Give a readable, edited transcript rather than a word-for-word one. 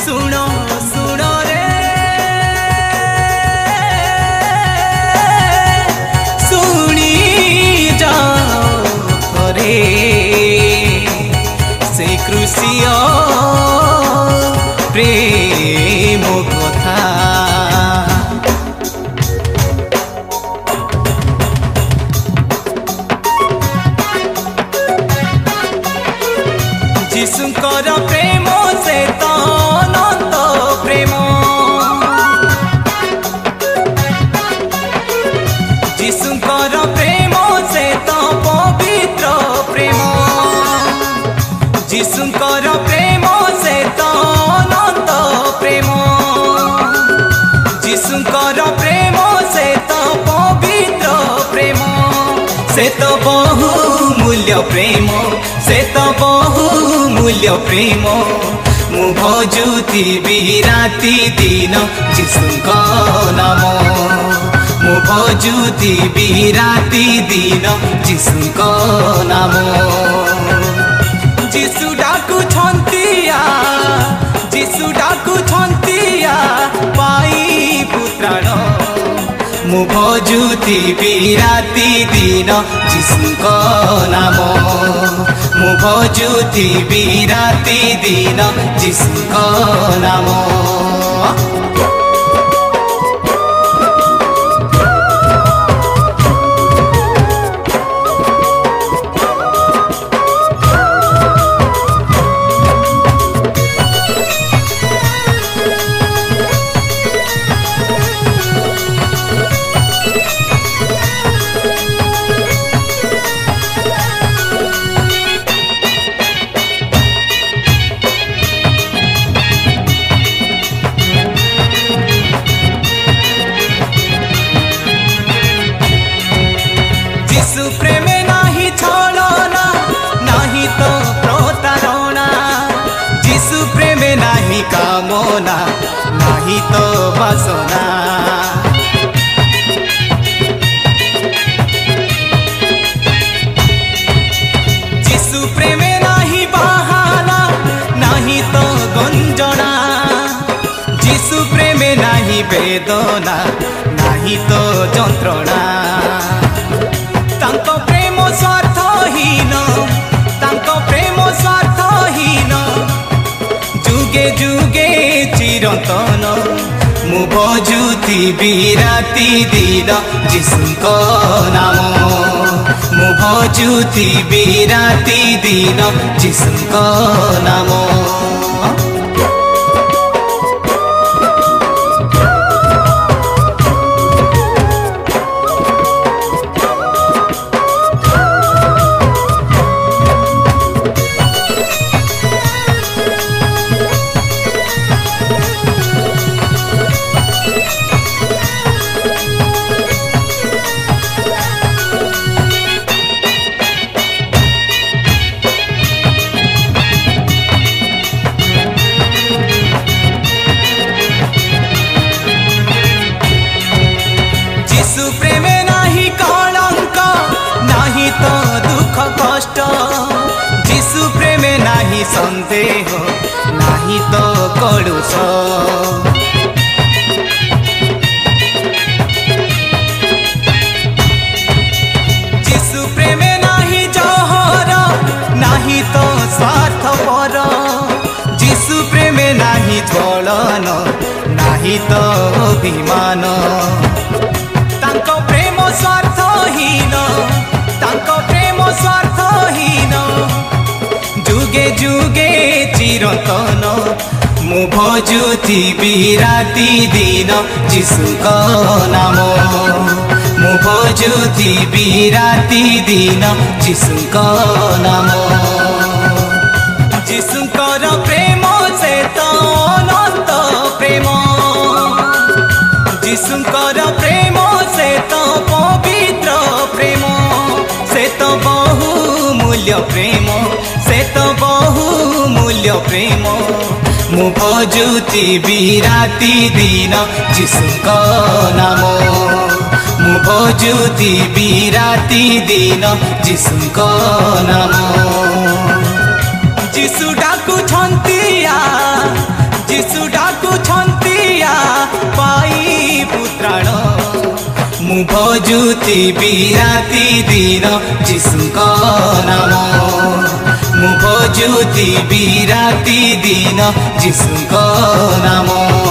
सुनो सुनो रे सुनी जाओ थोरे से क्रूसिय प्रेम कथा जीशुंकर प्रेम से तो अनंत प्रेम जीशुंकर प्रेम से तो पवित्र प्रेम जीशुंकर प्रेम से तो अनंत प्रेम जीशुंकर प्रेम से तो पवित्र प्रेम से तो बहुमूल्य प्रेम से तो बहुमूल्य प्रेम मु भजुथिबि राति दिन जीशुंक नाम मु भजुथिबि राति दिन जीशुंक नाम जीशु डाकु छंतिया जीशु डाकु छंतिया पाई पुत्राण मु भजुथिबि राति दिन जीशुंक नाम मु भजुथिबि राति दिन जीशुंक नाम जीशु प्रेमे नाही छलना नाही तो प्रतारणा जीशु प्रेमे नाही कामना नाही तो वासना जीशु प्रेमे नाही बहाना नाही तो गंजना जीशु प्रेमे नाही वेदना नाही तो जंत्रणा तांको प्रेम स्वार्थहीन तांको प्रेम स्वार्थहीन जुगे जुगे चिरंतन मु भजुथिबि राति दिन जीशुंक नाम मु भजुथिबि राति दिन जीशुंक नाम जीशु प्रेमे नाही कलंक नाही तो दुख कष्ट जीशु प्रेमे नाही संदेह नाही तो कलुष जीशु प्रेमे नाही जहर नाही तो स्वार्थपर जीशु प्रेमे नाही ज्वलन नाही तो अभिमान तांको प्रेम स्वार्थहीन तांको प्रेम स्वार्थहीन जुगे जुगे चिरंतन मु भजुथिबि राति दिन जीशुंक नाम मु भजुथिबि राति दिन जीशुंक नाम जीशुंकर प्रेम से तो अनंत प्रेम जीशुंकर प्रेम से तो पवित्र प्रेम से तो बहुमूल्य प्रेम से तो बहुमूल्य प्रेम मु भजुथिबि राति दिन जीशुंक नाम मु भजुथिबि राति दिन जीशुंक नाम जीशु डाकु छंतिया जीशु भजुथिबि राति दिन जीशुको नाम मु भजुथिबि राति दिन जीशुको नाम।